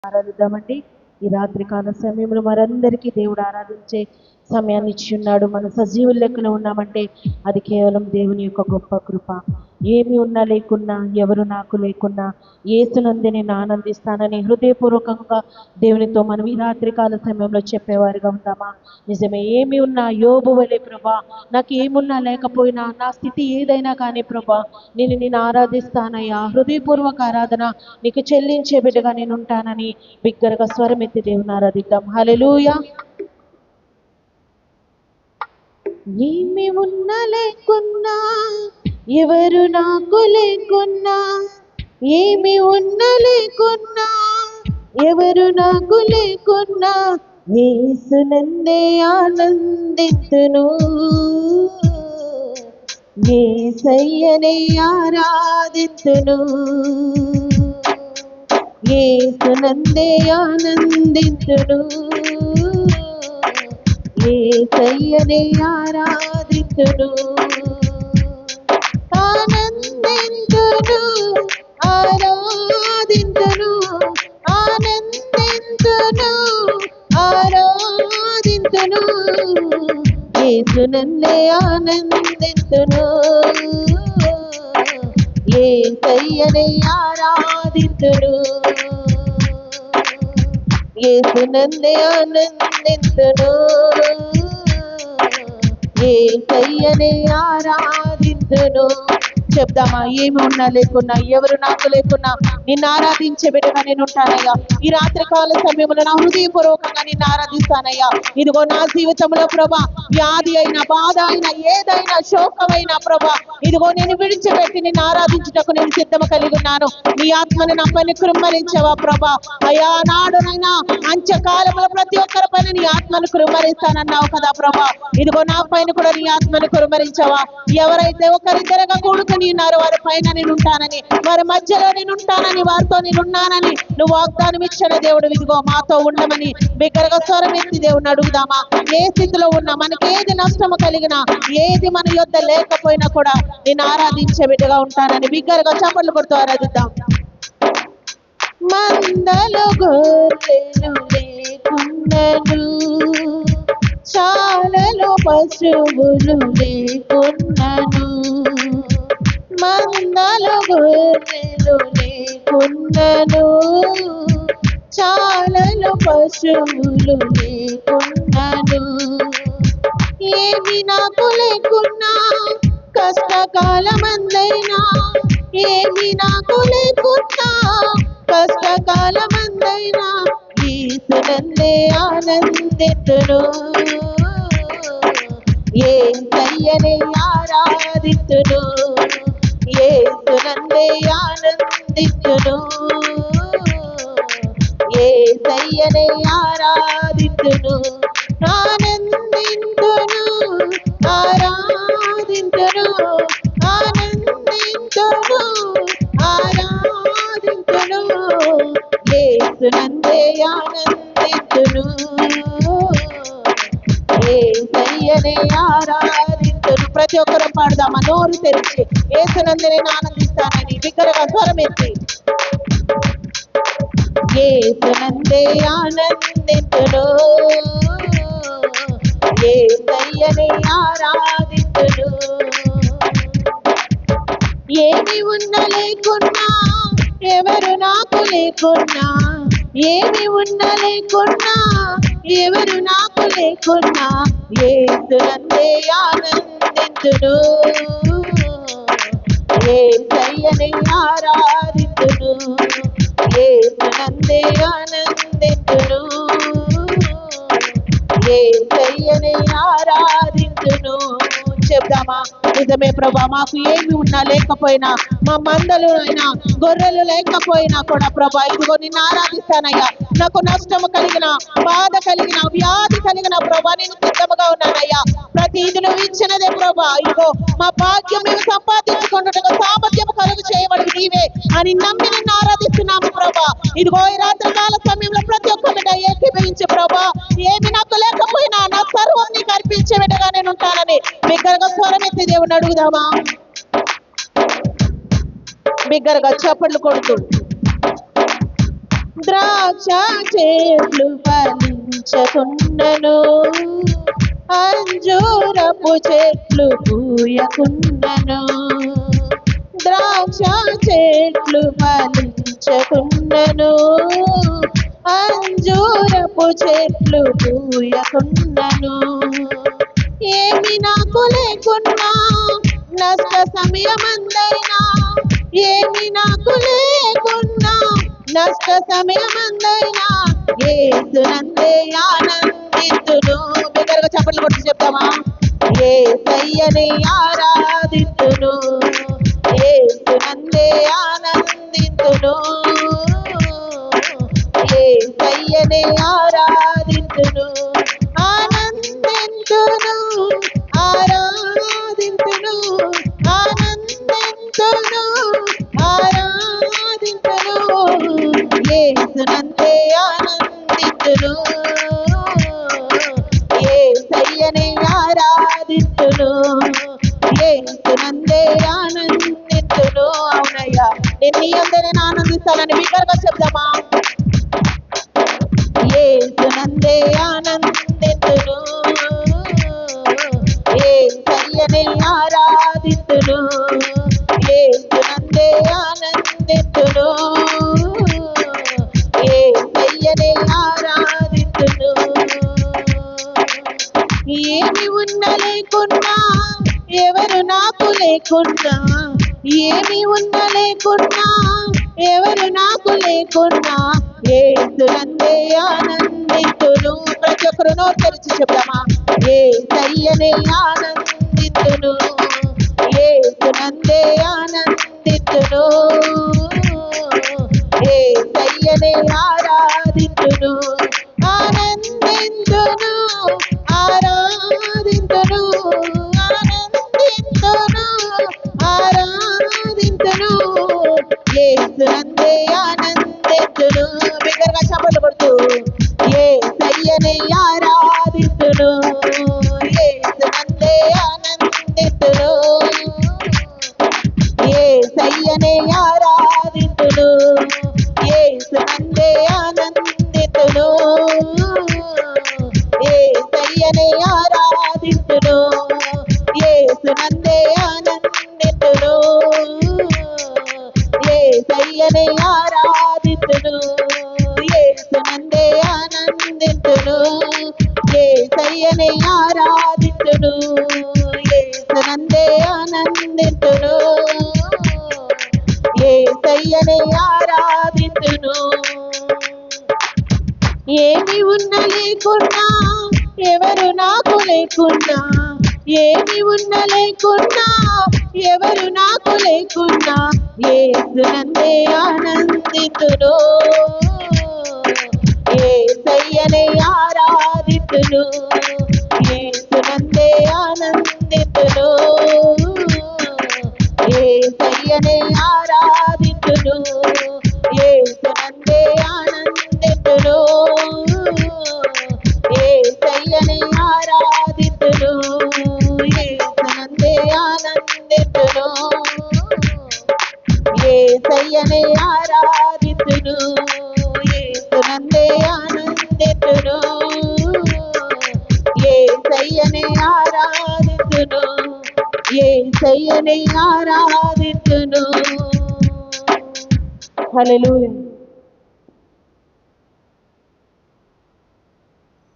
ఆరాధిద్దామండి. ఈ రాత్రి కాల సమయంలో మరందరికీ దేవుడు ఆరాధించే సమయాన్ని ఇచ్చి ఉన్నాడు. మనం సజీవుల లెక్కన ఉన్నామంటే అది కేవలం దేవుని యొక్క గొప్ప కృప. ఏమి ఉన్నా లేకున్నా, ఎవరు నాకు లేకున్నా, యేసునందే నేను ఆనందిస్తానని హృదయపూర్వకంగా దేవునితో మనం ఈ రాత్రి కాల సమయంలో చెప్పేవారుగా ఉందామా? నిజమే. ఏమి ఉన్నా యోబు వలె ప్రభా, నాకు ఏమున్నా లేకపోయినా, నా స్థితి ఏదైనా కానీ ప్రభా, నేను ఆరాధిస్తానయ్యా, హృదయపూర్వక ఆరాధన నీకు చెల్లించే బిడ్డగా నేను ఉంటానని బిగ్గరగా స్వరం ఎత్తి దేవుని ఆరాధిద్దాం. హల్లెలూయా. ఏమి ఉన్నా లేకున్నా, ఎవరు నాకు లేకున్నా, ఏమి ఉన్నా లేకున్నా, ఎవరు నాకు లేకున్నా, యేసునందే ఆనందింతును, యేసయ్యనే ఆరాధింతును, యేసునందే ఆనందింతును, యేసయ్యనే ఆరాధింతును, ఆనందింతును, ఆరాధింతును, ఆనందింతును, ఆరాధింతును, యేసునందే ఆనందింతును, యేసయ్యనే ఆరాధింతును, యేసునందే ఆనందింతును, యేసయ్యనే ఆరాధింతును. చెప్దామా? ఏమి ఉన్నా లేకున్నా, ఎవరు నాకు లేకున్నా, నిన్ను ఆరాధించే బిడ్డగా నేను ఉంటానయ్యా. ఈ రాత్రి కాల సమయంలో నా హృదయపూర్వకంగా నిన్ను ఆరాధిస్తానయ్యా. ఇదిగో నా జీవితంలో ప్రభా, వ్యాధి అయినా, బాధ అయినా, ఏదైనా శోకమైనా ప్రభా, ఇదిగో నేను విడిచిపెట్టి నిన్ను ఆరాధించుటకు నేను సిద్ధం కలిగి ఉన్నాను. నీ ఆత్మని నా పైన కృమ్మరించవా ప్రభా. అయా నాడునైనా అంత్యకాలంలో ప్రతి ఒక్కరి పైన నీ ఆత్మను కృమ్మరిస్తానన్నావు కదా ప్రభా. ఇదిగో నా పైన కూడా నీ ఆత్మను కృమ్మరించవా. ఎవరైతే ఒకరిద్దరుగా కూడుకుని ఉన్నారు, వారి పైన నేను ఉంటానని, వారి మధ్యలో నేను ఉంటానని, వారితో నేను ఉన్నానని నువ్వు వాగ్దానం ఇచ్చిన దేవుడు. ఇదిగో మాతో ఉండమని బిగ్గరగా స్వరం ఎత్తి దేవుని అడుగుదామా? ఏ స్థితిలో ఉన్నా, మనకి ఏది నష్టము కలిగినా, ఏది మన యొద్ద లేకపోయినా కూడా నేను ఆరాధించే బిడ్డగా ఉంటానని బిగ్గరగా చప్పట్లు కొడుతూ ఆరాధిద్దాం. మందలు గొర్రెలు లేకున్నను, చాలలో పశువులు లేకున్నను, మందలు గొర్రెలు లేకున్నను, చాలలో పశువులు లేకున్నను, ఏమి నాకు లేకున్నా, కష్టకాలమందైనా, ఏమి నాకు లేకున్నా, కష్టకాలమందైనా, యేసునందే ఆనందింతును, యేసయ్యనే ఆరాధింతును, యేసునందే ఆనందింతును, యేసయ్యనే ఆరాధింతును, ఆనందింతును, ఆరాధింతును, ఆనందింతును, ఆరాధింతును, యేసునందే ఆనందింతును, యేసయ్యనే ఆరాధింతును. ప్రతి ఒక్కరూ పాడదామా? నోరు తెరిచి యేసునందే నేను ఆనందిస్తానని బిగ్గరగా స్వరం ఎత్తి. యేసునందే ఆనందింతును, యేసయ్యనే ఆరాధింతును, ఏమి ఉన్నా లేకున్నా, ఎవరు నాకు లేకున్నా, ఏమి ఉన్నా లేకున్నా, ఎవరు నాకు లేకున్నా, యేసునందే ఆనందింతును, యేసయ్యనే ఆరాధింతును, యేసునందే ఆనందింతును, యేసయ్యనే ఆరాధింతును. చెప్దామా? నిజమే ప్రభా, మాకు ఏమి ఉన్నా లేకపోయినా, మా మందలు అయినా, గొర్రెలు లేకపోయినా కూడా ప్రభా, ఇదిగో నిన్ను ఆరాధిస్తానయ్యా. నాకు నష్టము కలిగిన, బాధ కలిగిన, వ్యాధి కలిగిన ప్రభా, నేను సిద్ధముగా ఉన్నానయ్యా. ప్రతి ఇది నువ్వు ఇచ్చినదే ప్రభా. ఇదిగో మా భాగ్యం మేము సంపాదించుకుంటుగా సామర్థ్యం కలుగు చేయబడి నీవే అని నమ్మి నిన్ను ఆరాధిస్తున్నాము ప్రభా. ఇదిగో ఈ రాత్రి కాల సమయంలో ప్రతి ఒక్క బిడ్డ ఏకీభవించే ప్రభా, ఏమి నాకు లేకపోయినా నా సర్వం నీకు అర్పించే బిడ్డగా నేను ఉంటానని బిగ్గరగా స్వరం ఎత్తి దేవుని అడుగుదామా? బిగ్గరగా చప్పట్లు కొడుతూ. ద్రాక్ష ద్రాక్ష చెట్లు ఫలించకుండను, అంజూరపు చెట్లు పూయకుండను. ద్రాక్ష చెట్లు ఫలించకుండను, అంజూరపు చెట్లు పూయకుండను. ఏమి నాకు లేకున్నా నష్ట సమయమందైనా, ఏమి నాకు లేకున్నా నష్ట సమయమందైనా యేసునందే ఆనందింతును. బిగ్గరగా చప్పట్లు కొట్టి చెప్తామా? యేసయ్యని ఆరాధింతును, యేసునందే ఆనందింతును, యేసయ్యని ఆరాధింతును, ఆనందింతును, ఆరాధింతును, ఆనందింతును, ఆరాధింతును, యేసునందే ఆనందింతును, యేసయ్యని ఆరాధింతును, యేసునందే ఆనందింతును. అవునయ్యా, నేను నీ అందరిని ఆనందిస్తానని బిగ్గరగా చెప్దామా? యేసునందే ఆనందింతును, యేసయ్యని ఆరాధింతును, యేసునందే ఆనందింతును, యేసయ్యని ఆరాధింతును. ఏమి ఉన్న లేకున్నా, ఎవరు నాకు లేకున్నా, ఏమి ఉన్న లేకున్నా, ఎవరు నాకు లేకున్నా యేసునందే ఆనందింతును. ప్రతి ఒక్కరు నోరు తెరిచి చెప్దామా? యేసయ్యని ఆనందింతును, యేసునందే ఆనందింతును, యేసయ్యని ఆరాధింతును, ఆనందింతును, ఆరాధింతును, ఆనందింతును, ఆరాధింతును, యేసునందే ఆనందింతును. బిగ్గరగా చప్పట్లు కొడుతూ యేసయ్యని ఆరాధింతును, యేసునందే ఆనందింతును, యేసయ్యని ఆరాధింతును, యేసునందే ఆనందింతును, యేసయ్యని ఆరాధింతును, యేసునందే ఆనందింతును, యేసయ్యని ఆరాధింతును, యేసునందే ఆనందింతును, యేసయ్యని ఆరాధింతును, యేసునందే ఆనందింతును, యేసయ్యని ఆరాధింతును. ఏమి ఉన్న లేకున్నా, ఎవరు నాకు లేకున్నా, ఏమి ఉన్న లేకున్నా, ఎవరు నాకు లేకున్నా యేసునందే ఆనందింతును, యేసయ్యని ఆరాధింతును, యేసునందే ఆనందింతును, యేసయ్యని ఆరాధింతును, యేసునందే ఆనందింతును, యేసయ్యని ఆరాధింతును, యేసునందే ఆనందింతును, యేసయ్యని ఆరాధింతును, యేసునందే ఆనందింతును, యేసయ్యని ఆరాధింతును, యేసయ్యని ఆరాధింతును. హల్లెలూయా.